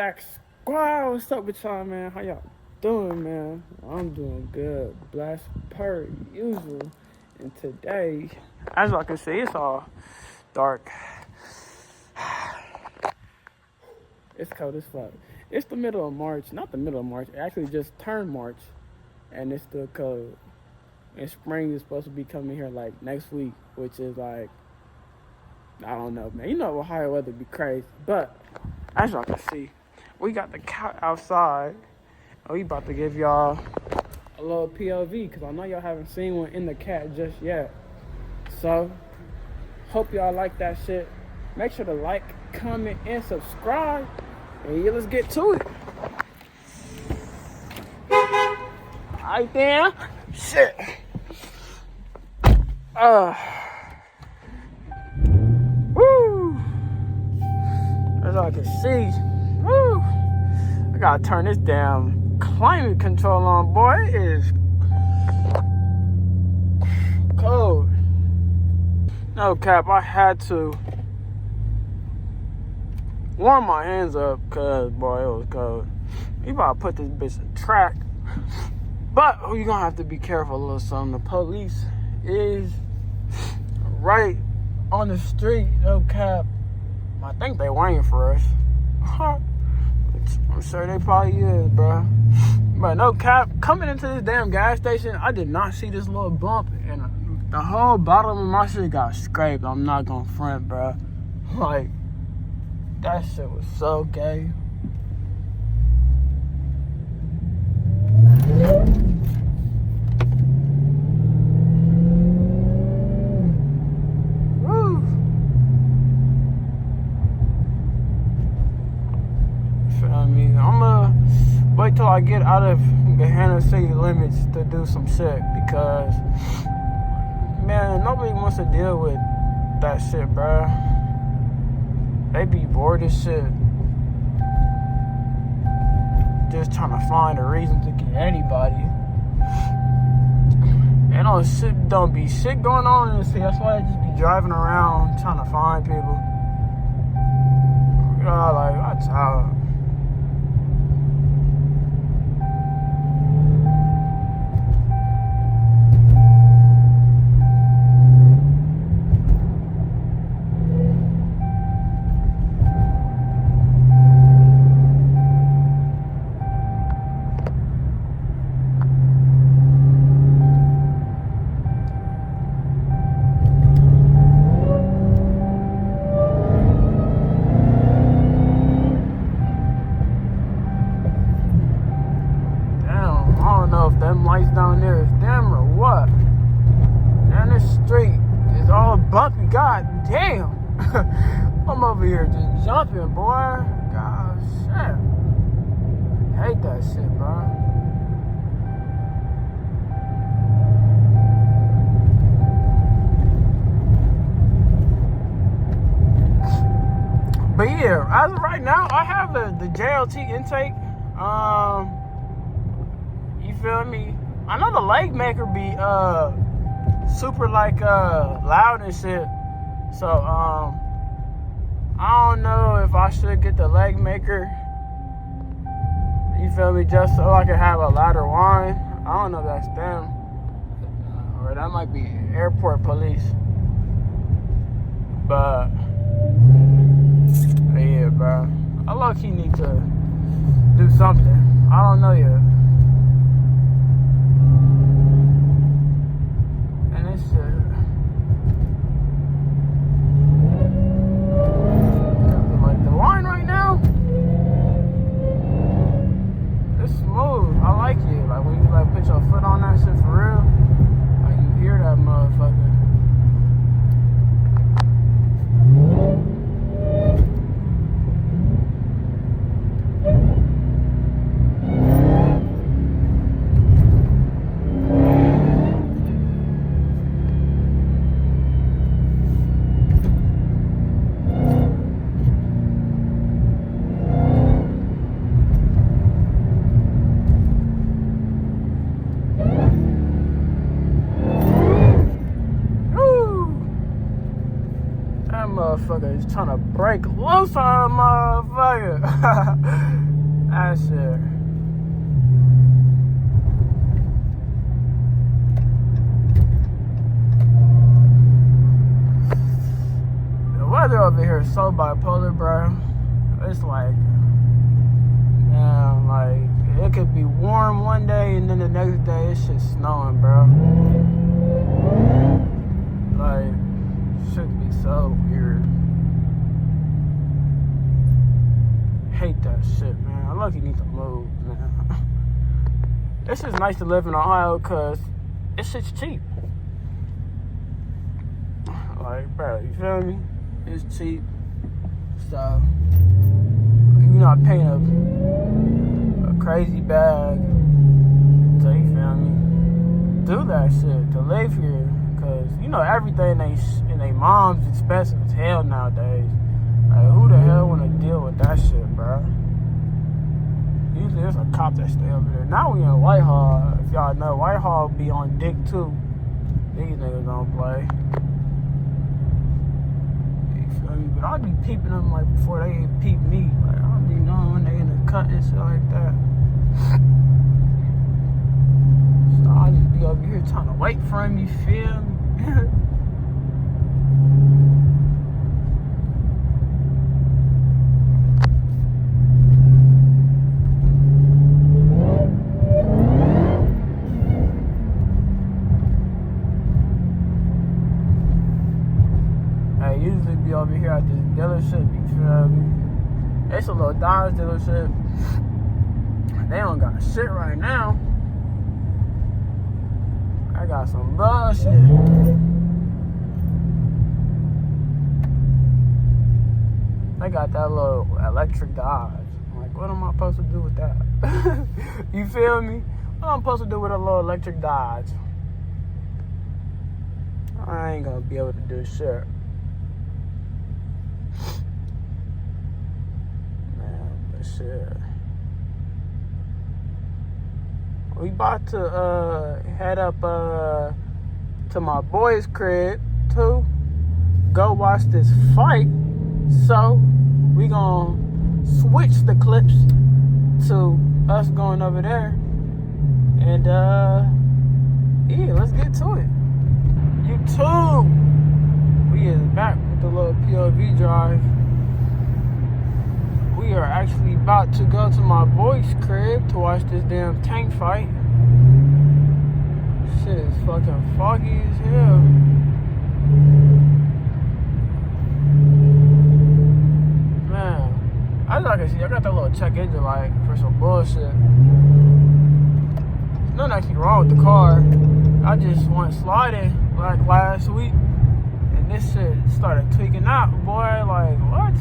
Staxks squad. What's up with y'all, man? How y'all doing, man? I'm doing good. Blessed per usual. And today, as y'all can see, it's all dark. It's cold as fuck. It's the middle of March. Not the middle of March. It actually just turned March. And it's still cold. And spring is supposed to be coming here like next week, which is like, I don't know, man. You know Ohio weather be crazy. But as y'all can see, we got the cat outside. And we about to give y'all a little POV because I know y'all haven't seen one in the cat just yet. So, hope y'all like that shit. Make sure to like, comment, and subscribe. And yeah, let's get to it. Alright then. Shit. Woo. As I can see. Woo. I gotta turn this damn climate control on, boy. It is cold. No cap, I had to warm my hands up because, boy, it was cold. You about to put this bitch in track. But you're gonna have to be careful a little something. The police is right on the street, no cap. I think they waiting for us. I'm sure they probably is, bro. But no cap, coming into this damn gas station, I did not see this little bump, and the whole bottom of my shit got scraped. I'm not gonna front, bro. Like, that shit was so gay. Woo. Feel me? I'ma wait till I get out of the Hannah city limits to do some shit because, man, nobody wants to deal with that shit, bro. They be bored as shit. Just trying to find a reason to get anybody. And don't be shit going on in the city. That's why they just be driving around trying to find people. You know, like, I'm tired. Them lights down there is dim or what? And this street is all bumpy. God damn. I'm over here just jumping, boy. God shit. Hate that shit, bro. But yeah, as of right now, I have the JLT intake. You feel me? I know the leg maker be super like loud and shit. So I don't know if I should get the leg maker. You feel me? Just so I can have a louder whine. I don't know if that's them. Or that might be airport police. But yeah, bro. I low-key need to do something. I don't know yet. Like the line right now, it's smooth. I like it. Like when you like put your foot on that shit for real, like you hear that motherfucker. motherfucker is trying to break loose on a motherfucker. That shit. The weather over here is so bipolar, bro. It's like, man, like, it could be warm one day and then the next day it's just snowing, bro. Like, should be so weird. Hate that shit, man. I lucky need to move, man. It's just nice to live in Ohio because this shit's cheap. Like, bro, you feel me? It's cheap. So, you're not paying a crazy bag to, you feel me, do that shit, to live here. Cause you know everything in they mom's expensive as hell nowadays. Like, who the hell wanna deal with that shit, bro? Usually there's a cop that stay over there. Now we in Whitehall. If y'all know, Whitehall be on dick too. These niggas don't play. You feel me? But I'll be peeping them like before they peep me. Like, I'll be knowing when they in the cut and shit like that. So I'll just be over here trying to wait for him, you feel me? I usually be over here at this dealership, you feel me? It's a little Dodge dealership. They don't got shit right now. I got some bullshit. They got that little electric Dodge. I'm like, what am I supposed to do with that? You feel me? What am I supposed to do with a little electric Dodge? I ain't gonna be able to do shit. Man, but shit. We about to head up to my boy's crib to go watch this fight. So we gonna switch the clips to us going over there. And yeah, let's get to it. YouTube, we is back with the little POV drive. We are actually about to go to my boy's crib to watch this damn tank fight. Shit is fucking foggy as hell. Man, as I can see, I got that little check engine light for some bullshit. There's nothing actually wrong with the car. I just went sliding like last week, and this shit started tweaking out, boy. Like, what?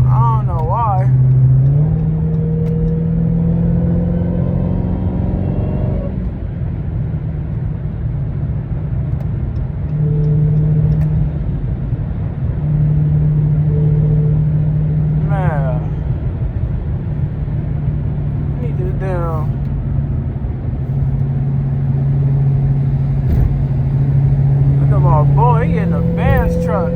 I don't know why. Man, I need this damn. Look at my boy, he in the Benz truck.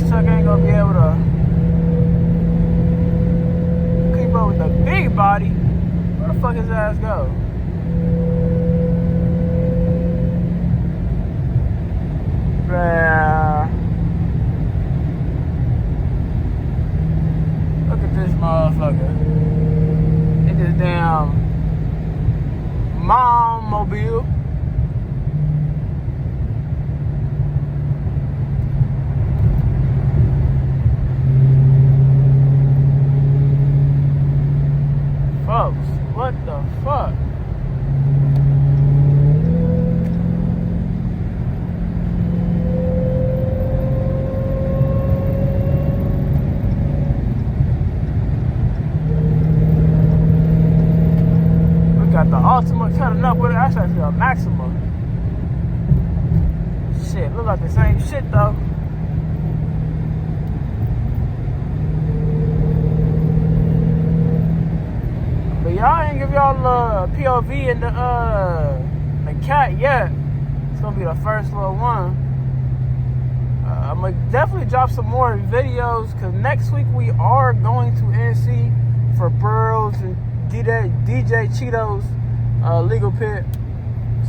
Truck ain't gonna be able to keep up with the big body. Where the fuck his ass go? Man, look at this motherfucker. It this damn mom mobile. What the fuck? We got the Ultima cutting up with it. That's actually a Max give y'all a POV in the cat yet. It's gonna be the first little one. I'm gonna definitely drop some more videos because next week we are going to NC for Burrows and DJ Cheeto's legal pit.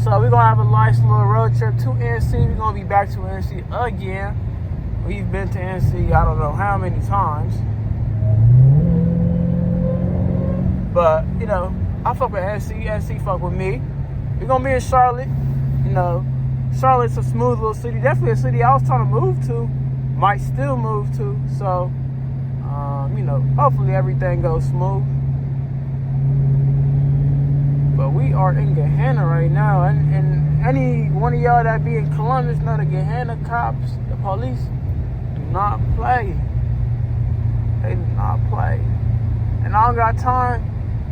So we're gonna have a nice little road trip to NC. We're gonna be back to NC again. We've been to NC I don't know how many times. But, you know, I fuck with NC. NC fuck with me. We're going to be in Charlotte. You know, Charlotte's a smooth little city. Definitely a city I was trying to move to. Might still move to. So, you know, hopefully everything goes smooth. But we are in Gahanna right now. And any one of y'all that be in Columbus know the Gahanna cops, the police, do not play. They do not play. And I don't got time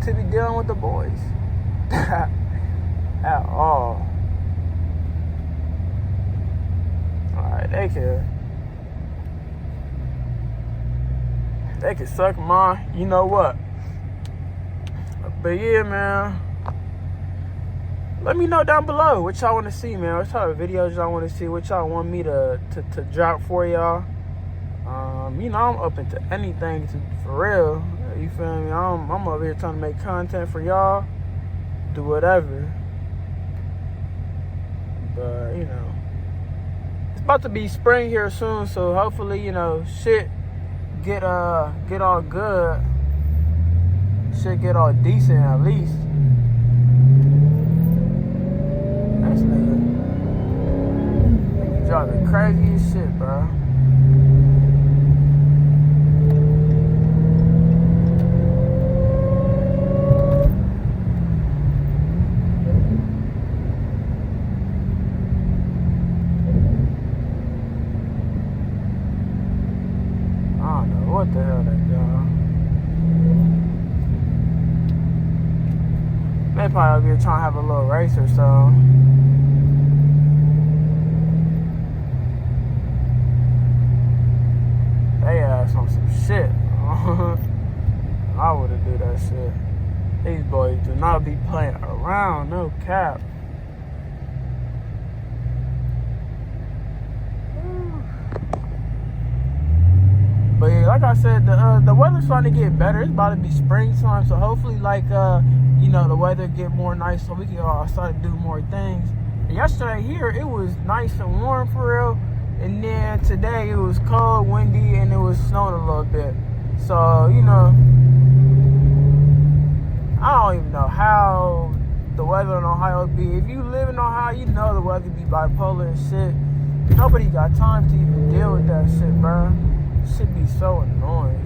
to be dealing with the boys at all. Alright, they can suck my, you know what. But yeah, man. Let me know down below what y'all want to see, man. What type of videos y'all want to see, what y'all want me to drop for y'all. You know, I'm open to anything for real. You feel me? I'm over here trying to make content for y'all. Do whatever. But, you know, it's about to be spring here soon, so hopefully, you know, shit get all good. Shit get all decent at least. This nigga driving crazy as shit, bro. What the hell they doing? They probably be trying to have a little race or so. They ass on some shit. I wouldn't do that shit. These boys do not be playing around, no cap. But yeah, like I said, the weather's starting to get better. It's about to be springtime, so hopefully, like, you know, the weather get more nice so we can start to do more things. And yesterday here, it was nice and warm for real. And then today, it was cold, windy, and it was snowing a little bit. So, you know, I don't even know how the weather in Ohio be. If you live in Ohio, you know the weather be bipolar and shit. Nobody got time to even deal with that shit, bro. Should be so annoying.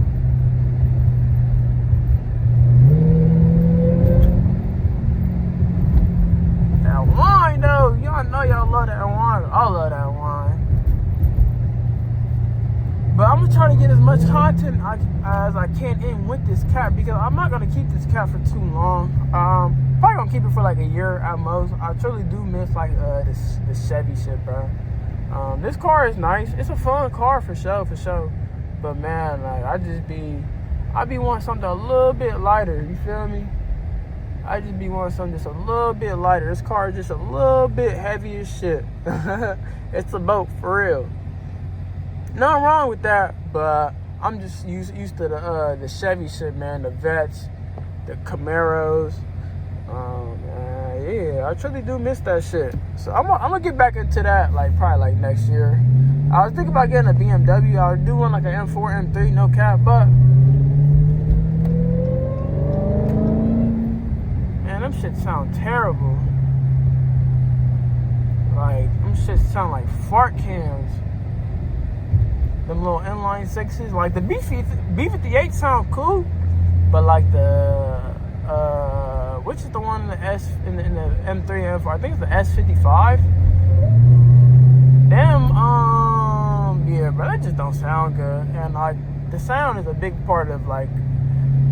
That wine though, y'all know y'all love that wine. I love that wine. But I'm gonna try to get as much content as I can in with this cat because I'm not gonna keep this cat for too long. Probably gonna keep it for like a year at most. I truly do miss like this Chevy shit, bro. This car is nice. It's a fun car for sure. But man, like I be wanting something a little bit lighter. You feel me? I just be wanting something just a little bit lighter. This car is just a little bit heavy as shit. It's a boat for real. Nothing wrong with that, but I'm just used to the Chevy shit, man. The Vets, the Camaros. Yeah, I truly do miss that shit. So I'm gonna get back into that, like probably like next year. I was thinking about getting a BMW. I would do one like an M4, M3, no cap, but man, them shit sound terrible. Like, them shit sound like fart cans. Them little inline sixes. Like the B58 sound cool, but like the which is the one in the S in the M3 and M4? I think it's the S55. Them yeah, but that just don't sound good. And like the sound is a big part of like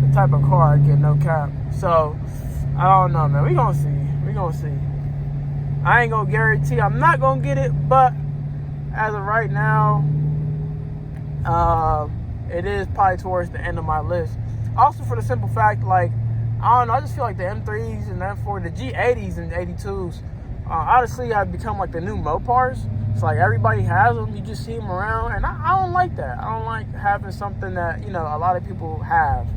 the type of car I get, no cap. So I don't know, man. We gonna see. I ain't gonna guarantee I'm not gonna get it, but as of right now, it is probably towards the end of my list. Also, for the simple fact, like, I don't know. I just feel like the M3s and the M4, the G80s and 82s, honestly, have become like the new Mopars. It's like everybody has them. You just see them around, and I don't like that. I don't like having something that, you know, a lot of people have.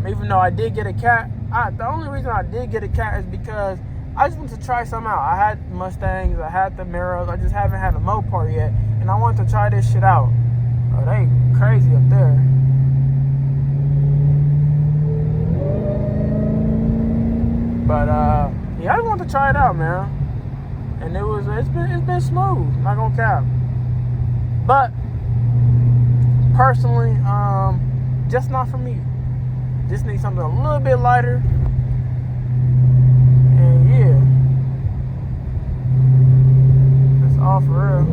Even though I did get a cat, the only reason I did get a cat is because I just wanted to try something out. I had Mustangs, I had the Miros, I just haven't had a Mopar yet, and I wanted to try this shit out. Oh, they crazy up there. But yeah, I just wanted to try it out, man. And it's been smooth, not gonna cap. But personally, just not for me. Just need something a little bit lighter. And yeah, that's all for real.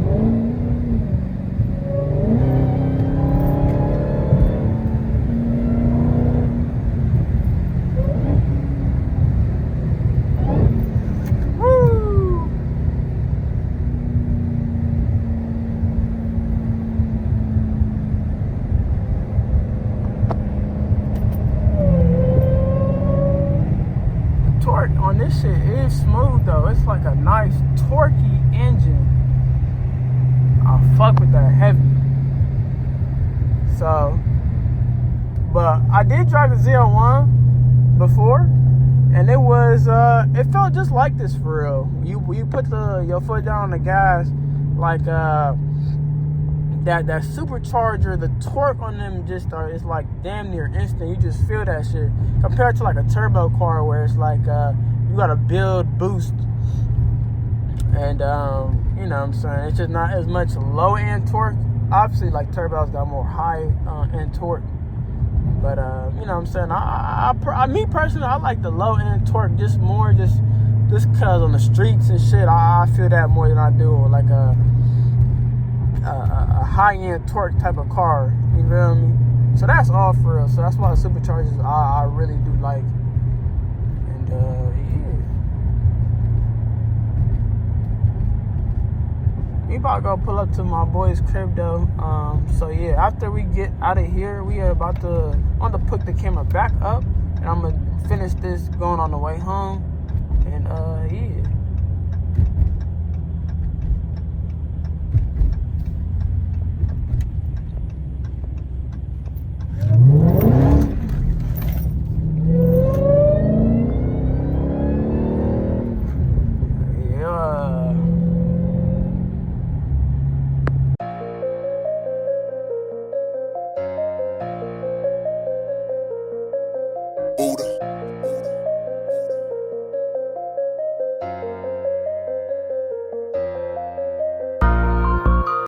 On this shit is smooth though. It's like a nice torquey engine. I fuck with that heavy. So, but I did drive a Z01 before, and it was it felt just like this for real. You put your foot down on the gas, like that supercharger, the torque on them just it's like damn near instant. You just feel that shit compared to like a turbo car where it's like you gotta build boost, and you know what I'm saying, it's just not as much low end torque. Obviously, like turbos got more high end torque, but you know what I'm saying, I me personally, I like the low end torque just more, just cause on the streets and shit, I feel that more than I do like a high-end torque type of car, you feel me? So that's all for real. So that's why the superchargers I really do like. And yeah, we about to go pull up to my boy's crib though. So yeah, after we get out of here, we are about to put the camera back up, and I'm gonna finish this going on the way home. And yeah.